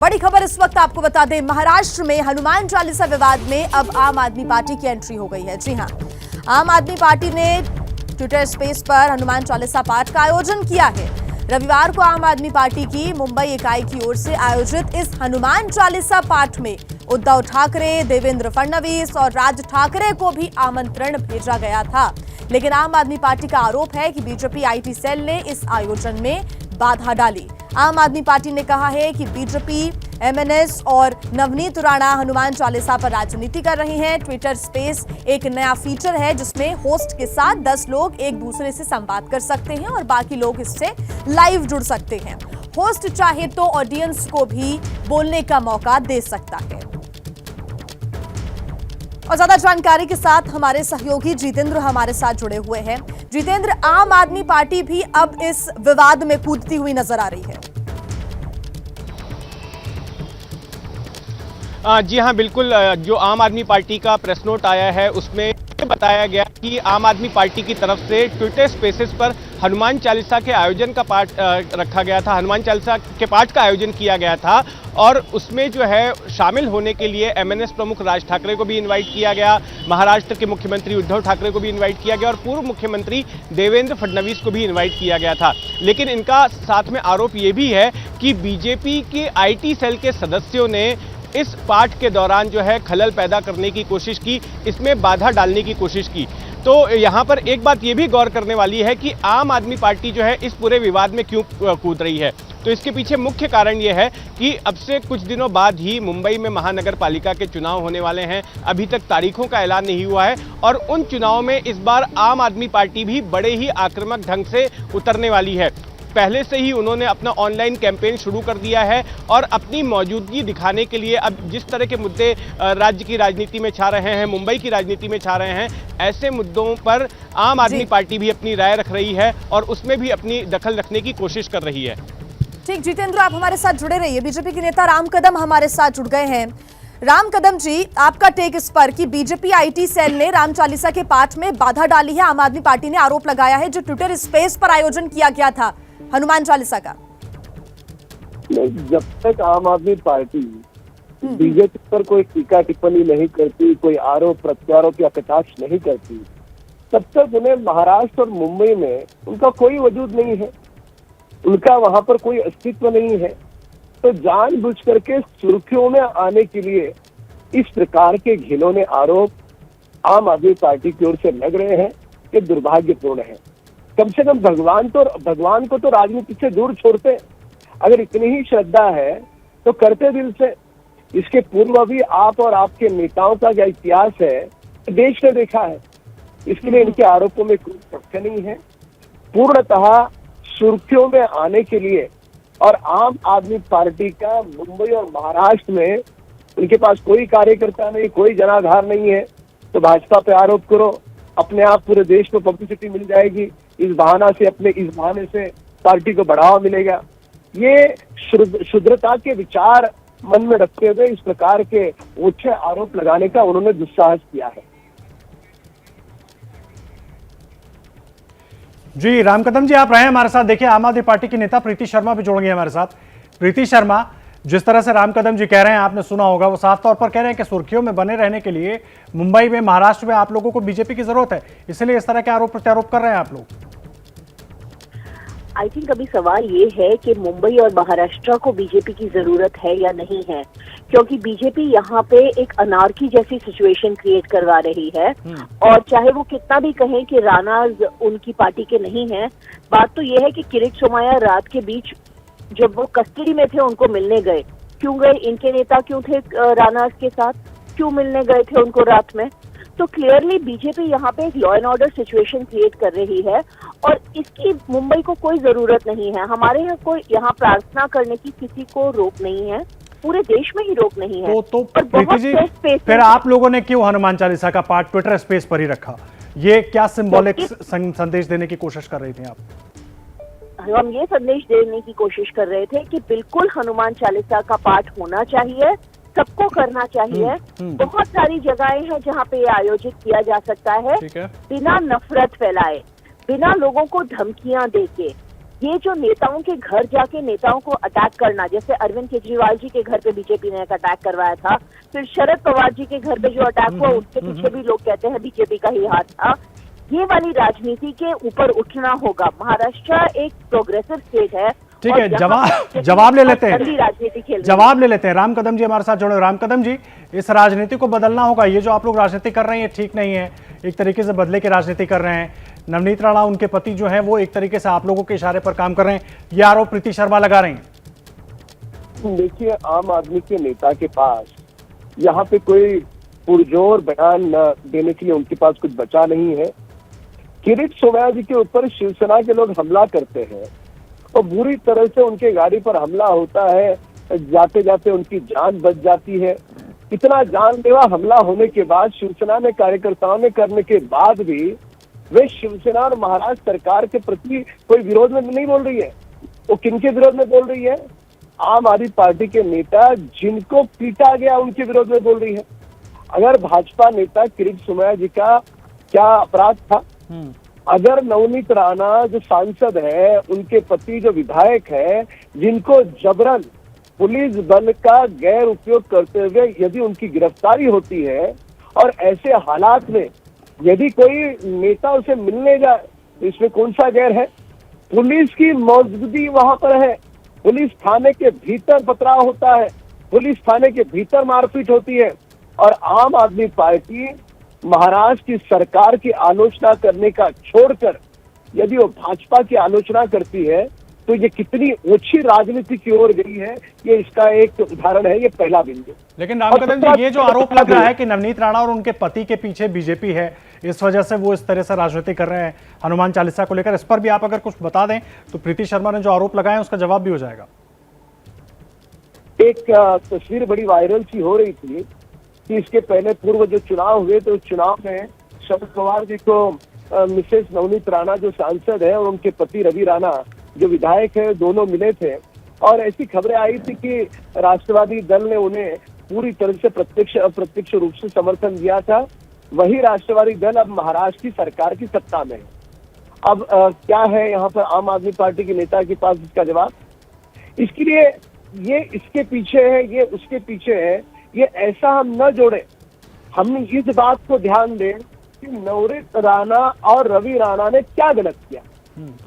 बड़ी खबर इस वक्त आपको बता दें, महाराष्ट्र में हनुमान चालीसा विवाद में अब आम आदमी पार्टी की एंट्री हो गई है। जी हां, आम आदमी पार्टी ने ट्विटर स्पेस पर हनुमान चालीसा पाठ का आयोजन किया है। रविवार को आम आदमी पार्टी की मुंबई इकाई की ओर से आयोजित इस हनुमान चालीसा पाठ में उद्धव ठाकरे, देवेंद्र फडणवीस और राज ठाकरे को भी आमंत्रण भेजा गया था। लेकिन आम आदमी पार्टी का आरोप है कि बीजेपी आईटी सेल ने इस आयोजन में बाधा डाली। आम आदमी पार्टी ने कहा है कि बीजेपी, एमएनएस और नवनीत राणा हनुमान चालीसा पर राजनीति कर रहे हैं। ट्विटर स्पेस एक नया फीचर है जिसमें होस्ट के साथ 10 लोग एक दूसरे से संवाद कर सकते हैं और बाकी लोग इससे लाइव जुड़ सकते हैं। होस्ट चाहे तो ऑडियंस को भी बोलने का मौका दे सकता है। और ज्यादा जानकारी के साथ हमारे सहयोगी जितेंद्र हमारे साथ जुड़े हुए हैं। जितेंद्र, आम आदमी पार्टी भी अब इस विवाद में कूदती हुई नजर आ रही है। जी हाँ, बिल्कुल। जो आम आदमी पार्टी का प्रेस नोट आया है उसमें बताया गया कि आम आदमी पार्टी की तरफ से ट्विटर स्पेसेस पर हनुमान चालीसा के आयोजन का पाठ रखा गया था, हनुमान चालीसा के पाठ का आयोजन किया गया था और उसमें जो है शामिल होने के लिए एमएनएस प्रमुख राज ठाकरे को भी इनवाइट किया गया, महाराष्ट्र के मुख्यमंत्री उद्धव ठाकरे को भी इनवाइट किया गया और पूर्व मुख्यमंत्री देवेंद्र फडणवीस को भी इनवाइट किया गया था। लेकिन इनका साथ में आरोप ये भी है कि बीजेपी के आईटी सेल के सदस्यों ने इस पाठ के दौरान जो है खलल पैदा करने की कोशिश की, इसमें बाधा डालने की कोशिश की। तो यहाँ पर एक बात ये भी गौर करने वाली है कि आम आदमी पार्टी जो है इस पूरे विवाद में क्यों कूद रही है। तो इसके पीछे मुख्य कारण ये है कि अब से कुछ दिनों बाद ही मुंबई में महानगर पालिका के चुनाव होने वाले हैं। अभी तक तारीखों का ऐलान नहीं हुआ है और उन चुनावों में इस बार आम आदमी पार्टी भी बड़े ही आक्रामक ढंग से उतरने वाली है। पहले से ही उन्होंने अपना ऑनलाइन कैंपेन शुरू कर दिया है और अपनी मौजूदगी दिखाने के लिए अब जिस तरह के मुद्दे राज्य की राजनीति में छा रहे हैं, मुंबई की राजनीति में छा रहे हैं, ऐसे मुद्दों पर आम आदमी पार्टी भी अपनी राय रख रही है और उसमें भी अपनी दखल रखने की कोशिश कर रही है। ठीक, जितेंद्र आप हमारे साथ जुड़े रहिए। बीजेपी के नेता राम कदम हमारे साथ जुड़ गए हैं। राम कदम जी, आपका टेक इस पर कि बीजेपी आईटी सेल ने राम चालीसा के पाठ में बाधा डाली है। आम आदमी पार्टी ने आरोप लगाया है जो ट्विटर स्पेस पर आयोजन किया गया था हनुमान चालीसा का। जब तक आम आदमी पार्टी बीजेपी पर कोई टीका टिप्पणी नहीं करती, कोई आरोप प्रत्यारोप या कटाक्ष नहीं करती, तब तक उन्हें महाराष्ट्र और मुंबई में उनका कोई वजूद नहीं है, उनका वहां पर कोई अस्तित्व नहीं है। तो जानबूझ करके सुर्खियों में आने के लिए इस प्रकार के घिनौने आरोप आम आदमी पार्टी की ओर से लग रहे हैं कि दुर्भाग्यपूर्ण है। कम से कम भगवान को तो राजनीति से दूर छोड़ते। अगर इतनी ही श्रद्धा है तो करते दिल से। इसके पूर्व भी आप और आपके नेताओं का क्या इतिहास है देश ने देखा है। इसके लिए इनके आरोपों में कोई तथ्य नहीं है। पूर्णतः सुर्खियों में आने के लिए और आम आदमी पार्टी का मुंबई और महाराष्ट्र में उनके पास कोई कार्यकर्ता नहीं, कोई जनाधार नहीं है, तो भाजपा पे आरोप करो, अपने आप पूरे देश में पब्लिसिटी मिल जाएगी। इस बहाने से पार्टी को बढ़ावा मिलेगा। ये शुद्रता के विचार मन में रखते हुए इस प्रकार के ऊंचे आरोप लगाने का उन्होंने दुस्साहस किया है। जी राम कदम जी, आप रहे हमारे साथ। देखिए, आम आदमी पार्टी की नेता प्रीति शर्मा भी जुड़ गई हमारे साथ। प्रीति शर्मा, जिस तरह से राम कदम जी कह रहे हैं, आपने सुना होगा, वो साफ तौर पर कह रहे हैं कि सुर्खियों में बने रहने के लिए मुंबई में, महाराष्ट्र में आप लोगों को बीजेपी की जरूरत है, इसलिए इस तरह के आरोप प्रत्यारोप कर रहे हैं आप लोग। आई थिंक अभी सवाल ये है कि मुंबई और महाराष्ट्र को बीजेपी की जरूरत है या नहीं है, क्योंकि बीजेपी यहाँ पे एक अनार्की जैसी सिचुएशन क्रिएट करवा रही है। और चाहे वो कितना भी कहें कि राणाज उनकी पार्टी के नहीं है, बात तो ये है कि किरीट सोमैया रात के बीच जब वो कस्टडी में थे उनको मिलने गए। क्यों गए? इनके नेता क्यों थे राणाज के साथ, क्यों मिलने गए थे उनको रात में? तो क्लियरली बीजेपी यहाँ पे एक law and order situation create कर रही है और इसकी मुंबई को कोई जरूरत नहीं है। हमारे यहाँ कोई यहाँ प्रार्थना करने की किसी को रोक नहीं है, पूरे देश में ही रोक नहीं है। तो प्रीति जी, फिर आप लोगों ने क्यों हनुमान चालीसा का पाठ ट्विटर स्पेस पर ही रखा? ये क्या सिंबॉलिक संदेश देने की कोशिश कर रही थी आप? हम ये संदेश देने की कोशिश कर रहे थे कि बिल्कुल हनुमान चालीसा का पाठ होना चाहिए, सबको करना चाहिए। बहुत सारी जगहें हैं जहाँ पे ये आयोजित किया जा सकता है बिना नफरत फैलाए, बिना लोगों को धमकियां देके। ये जो नेताओं के घर जाके नेताओं को अटैक करना, जैसे अरविंद केजरीवाल जी के घर पे बीजेपी ने एक अटैक करवाया था, फिर शरद पवार जी के घर पे जो अटैक हुआ उसके पीछे भी लोग कहते हैं बीजेपी का ही हाथ था। ये वाली राजनीति के ऊपर उठना होगा। महाराष्ट्र एक प्रोग्रेसिव स्टेट है। ठीक है, जवाब ले लेते हैं, राजनीति खेल जवाब ले लेते हैं। राम कदम जी हमारे साथ जुड़े। राम कदम जी, इस राजनीति को बदलना होगा। ये जो आप लोग राजनीति कर रहे हैं ये ठीक नहीं है, एक तरीके से बदले की राजनीति कर रहे हैं। नवनीत राणा उनके पति जो हैं वो एक तरीके से आप लोगों के इशारे पर काम कर रहे हैं, ये आरोप प्रीति शर्मा लगा रही हैं। देखिए, आम आदमी के नेता के पास यहाँ पे कोई पुरजोर बयान देने के लिए उनके पास कुछ बचा नहीं है। किरीट सोमैया जी के ऊपर शिवसेना के लोग हमला करते हैं और बुरी तरह से उनके गाड़ी पर हमला होता है, जाते जाते उनकी जान बच जाती है। इतना जानलेवा हमला होने के बाद शिवसेना ने कार्यकर्ताओं ने करने के बाद भी वे शिवसेना और महाराष्ट्र सरकार के प्रति कोई विरोध में नहीं बोल रही है। वो किनके विरोध में बोल रही है? आम आदमी पार्टी के नेता जिनको पीटा गया उनके विरोध में बोल रही है। अगर भाजपा नेता किरीट सोमैया जी का क्या अपराध था? अगर नवनीत राणा जो सांसद है, उनके पति जो विधायक है, जिनको जबरन पुलिस बल का गैर उपयोग करते हुए यदि उनकी गिरफ्तारी होती है और ऐसे हालात में यदि कोई नेता उसे मिलने जाए तो इसमें कौन सा गैर है? पुलिस की मौजूदगी वहां पर है, पुलिस थाने के भीतर पथराव होता है, पुलिस थाने के भीतर मारपीट होती है और आम आदमी पार्टी महाराष्ट्र की सरकार की आलोचना करने का छोड़कर यदि वो भाजपा की आलोचना करती है तो ये कितनी ओछी राजनीति की ओर गई है, ये इसका एक उदाहरण है। ये पहला बिंदु। लेकिन राम कदम जी, ये जो आरोप लग रहा है कि नवनीत राणा और उनके पति के पीछे बीजेपी है, इस वजह से वो इस तरह से राजनीति कर रहे हैं हनुमान चालीसा को लेकर, इस पर भी आप अगर कुछ बता दें तो प्रीति शर्मा ने जो आरोप लगाए उसका जवाब भी हो जाएगा। एक तस्वीर बड़ी वायरल सी हो रही थी कि इसके पहले पूर्व जो चुनाव हुए तो उस चुनाव में शरद पवार जी को मिसेस नवनीत राणा जो सांसद है और उनके पति रवि राणा जो विधायक है, दोनों मिले थे और ऐसी खबरें आई थी कि राष्ट्रवादी दल ने उन्हें पूरी तरह से प्रत्यक्ष अप्रत्यक्ष रूप से समर्थन दिया था। वही राष्ट्रवादी दल अब महाराष्ट्र की सरकार की सत्ता में है। अब क्या है यहाँ पर आम आदमी पार्टी के नेता के पास इसका जवाब? इसके लिए ये इसके पीछे है, ये उसके पीछे है, ये ऐसा हम न जोड़े। हम इस बात को ध्यान दें कि नवनीत राणा और रवि राणा ने क्या गलत किया।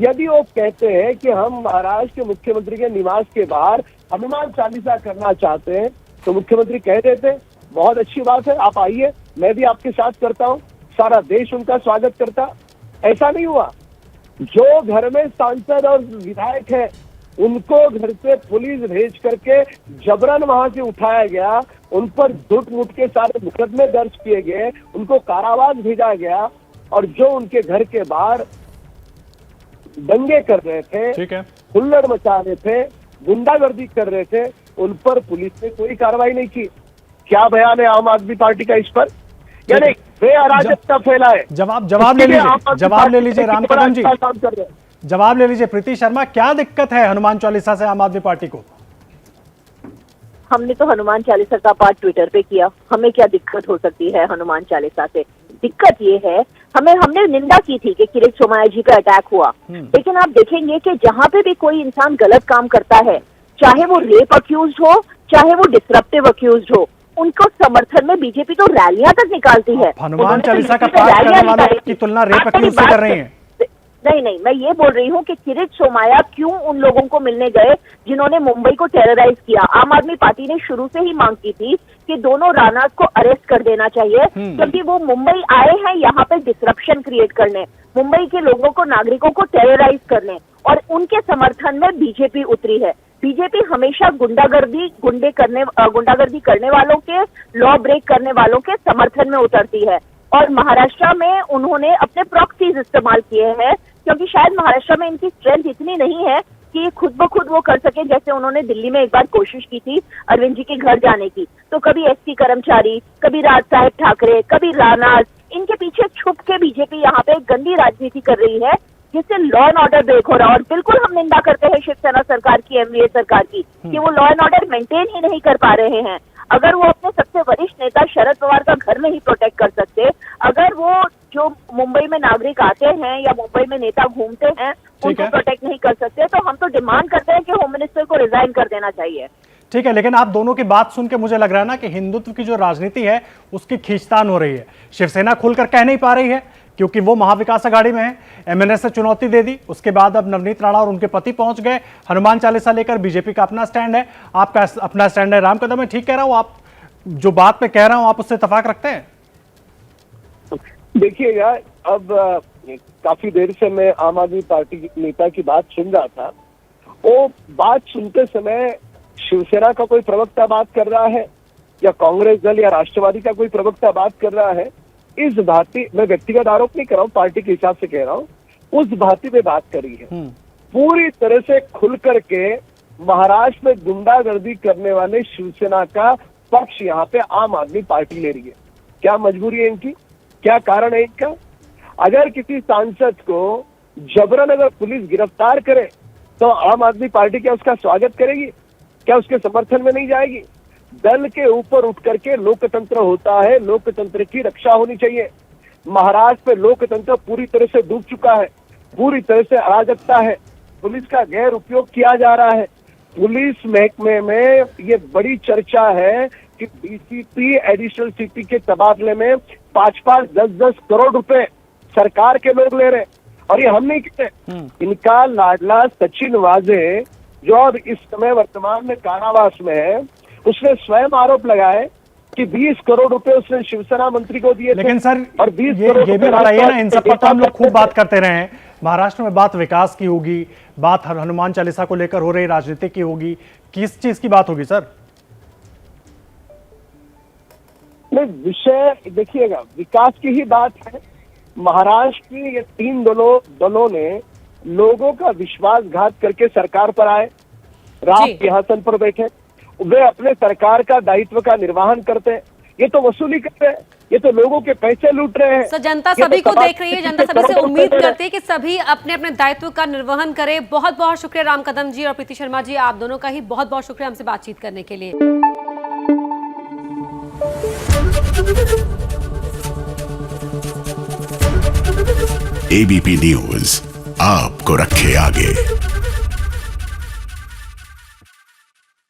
यदि वो कहते हैं कि हम महाराष्ट्र के मुख्यमंत्री के निवास के बाहर हनुमान चालीसा करना चाहते हैं तो मुख्यमंत्री कह देते बहुत अच्छी बात है, आप आइए, मैं भी आपके साथ करता हूँ, सारा देश उनका स्वागत करता। ऐसा नहीं हुआ। जो घर में सांसद और विधायक है उनको घर से पुलिस भेज करके जबरन वहां से उठाया गया, उन पर झूठ मूठ के सारे मुकदमे दर्ज किए गए, उनको कारावास भेजा गया और जो उनके घर के बाहर दंगे कर रहे थे, ठीक है, हुल्लड़ मचा रहे थे, गुंडागर्दी कर रहे थे, उन पर पुलिस ने कोई कार्रवाई नहीं की। क्या बयान है आम आदमी पार्टी का इस पर? यानी वे अराजकता फैलाए। जवाब ले लीजिए राम कदम जी, जवाब ले लीजिए। प्रीति शर्मा, क्या दिक्कत है हनुमान चालीसा से आम आदमी पार्टी को? हमने तो हनुमान चालीसा का पाठ ट्विटर पे किया, हमें क्या दिक्कत हो सकती है हनुमान चालीसा से? दिक्कत ये है, हमने निंदा की थी कि किरीट सोमैया जी का अटैक हुआ, लेकिन आप देखेंगे कि जहाँ पे भी कोई इंसान गलत काम करता है, चाहे वो रेप अक्यूज हो, चाहे वो डिसरप्टिव अक्यूज हो, उनको समर्थन में बीजेपी तो रैलियां तक निकालती है। हनुमान चालीसा का पाठ करने वालों की तुलना रेप अक्यूज से कर रही हैं। नहीं, मैं ये बोल रही हूँ कि किरीट सोमैया क्यों उन लोगों को मिलने गए जिन्होंने मुंबई को टेरराइज किया। आम आदमी पार्टी ने शुरू से ही मांग की थी कि दोनों राणा को अरेस्ट कर देना चाहिए, क्योंकि वो मुंबई आए हैं यहाँ पे डिसरप्शन क्रिएट करने, मुंबई के लोगों को, नागरिकों को टेरराइज करने, और उनके समर्थन में बीजेपी उतरी है। बीजेपी हमेशा गुंडागर्दी करने वालों के, लॉ ब्रेक करने वालों के समर्थन में उतरती है। और महाराष्ट्र में उन्होंने अपने प्रॉक्सीज इस्तेमाल किए हैं, क्योंकि शायद महाराष्ट्र में इनकी स्ट्रेंथ इतनी नहीं है कि खुद ब खुद वो कर सके। जैसे उन्होंने दिल्ली में एक बार कोशिश की थी अरविंद जी के घर जाने की, तो कभी एसटी कर्मचारी, कभी राज साहेब ठाकरे, कभी राणा, इनके पीछे छुप के बीजेपी यहाँ पे गंदी राजनीति कर रही है, जिससे लॉ एंड ऑर्डर ब्रेक हो रहा है। और बिल्कुल हम निंदा करते हैं शिवसेना सरकार की, एनडीए सरकार की, कि वो लॉ एंड ऑर्डर मेंटेन ही नहीं कर पा रहे हैं। अगर वो अपने सबसे वरिष्ठ नेता शरद पवार का घर में ही प्रोटेक्ट कर सकते, अगर वो जो मुंबई में नागरिक आते हैं या मुंबई में नेता घूमते हैं उनको है। प्रोटेक्ट नहीं कर सकते, तो हम तो डिमांड करते हैं कि होम मिनिस्टर को रिजाइन कर देना चाहिए। ठीक है, लेकिन आप दोनों की बात सुन के मुझे लग रहा है ना कि हिंदुत्व की जो राजनीति है उसकी खींचतान हो रही है। शिवसेना खुलकर कह नहीं पा रही है क्योंकि वो महाविकास अघाड़ी में है, एमएनएस से चुनौती दे दी, उसके बाद अब नवनीत राणा और उनके पति पहुंच गए, हनुमान चालीसा लेकर बीजेपी का अपना स्टैंड है, आपका अपना स्टैंड है। राम कदम, मैं ठीक कह रहा हूं? आप जो बात पे कह रहा हूं आप उससे इत्तेफाक रखते हैं? देखिएगा, अब काफी देर से मैं आम आदमी पार्टी के नेता की बात सुन रहा था। वो बात सुनते समय शिवसेना का कोई प्रवक्ता बात कर रहा है या कांग्रेस दल या राष्ट्रवादी का कोई प्रवक्ता बात कर रहा है, इस भांति, मैं व्यक्तिगत आरोप नहीं कर रहा हूँ, पार्टी के हिसाब से कह रहा हूँ, उस भांति में बात करी है। पूरी तरह से खुल करके महाराष्ट्र में गुंडागर्दी करने वाले शिवसेना का पक्ष यहाँ पे आम आदमी पार्टी ले रही है। क्या मजबूरी है इनकी? क्या कारण है इनका? अगर किसी सांसद को जबरन अगर पुलिस गिरफ्तार करे तो आम आदमी पार्टी क्या उसका स्वागत करेगी? क्या उसके समर्थन में नहीं जाएगी? दल के ऊपर उठ करके लोकतंत्र होता है, लोकतंत्र की रक्षा होनी चाहिए। महाराष्ट्र में लोकतंत्र पूरी तरह से डूब चुका है, पूरी तरह से अराजकता है, पुलिस का गैर उपयोग किया जा रहा है। पुलिस महकमे में ये बड़ी चर्चा है कि डीसीपी एडिशनल सीपी के तबादले में 5-5, 10-10 करोड़ रुपए सरकार के लोग ले रहे, और ये हम नहीं कहते। इनका लाडला सचिन वाजे, जो अब इस समय वर्तमान में कारावास में है, उसने स्वयं आरोप लगाए कि 20 करोड़ रुपए उसने शिवसेना मंत्री को दिए। लेकिन सर, और 20 ये भी बताइए ना, इन सब पर तो हम लोग खूब बात करते रहे हैं। महाराष्ट्र में बात विकास की होगी, बात हनुमान चालीसा को लेकर हो रही राजनीति की होगी, किस चीज की बात होगी सर? नहीं, विषय देखिएगा, विकास की ही बात है। महाराष्ट्र की ये 3 दलों ने लोगों का विश्वासघात करके सरकार पर आए, राज सिंहासन पर बैठे, वे अपने सरकार का दायित्व का निर्वहन करते हैं। ये तो वसूली करते हैं, ये तो लोगों के पैसे लूट रहे हैं। सर, जनता सभी को देख रही है, जनता सभी से उम्मीद करती है कि सभी अपने अपने दायित्व का निर्वहन करें। बहुत बहुत शुक्रिया राम कदम जी और प्रीति शर्मा जी, आप दोनों का ही बहुत बहुत शुक्रिया हमसे बातचीत करने के लिए। एबीपी न्यूज आपको रखे आगे।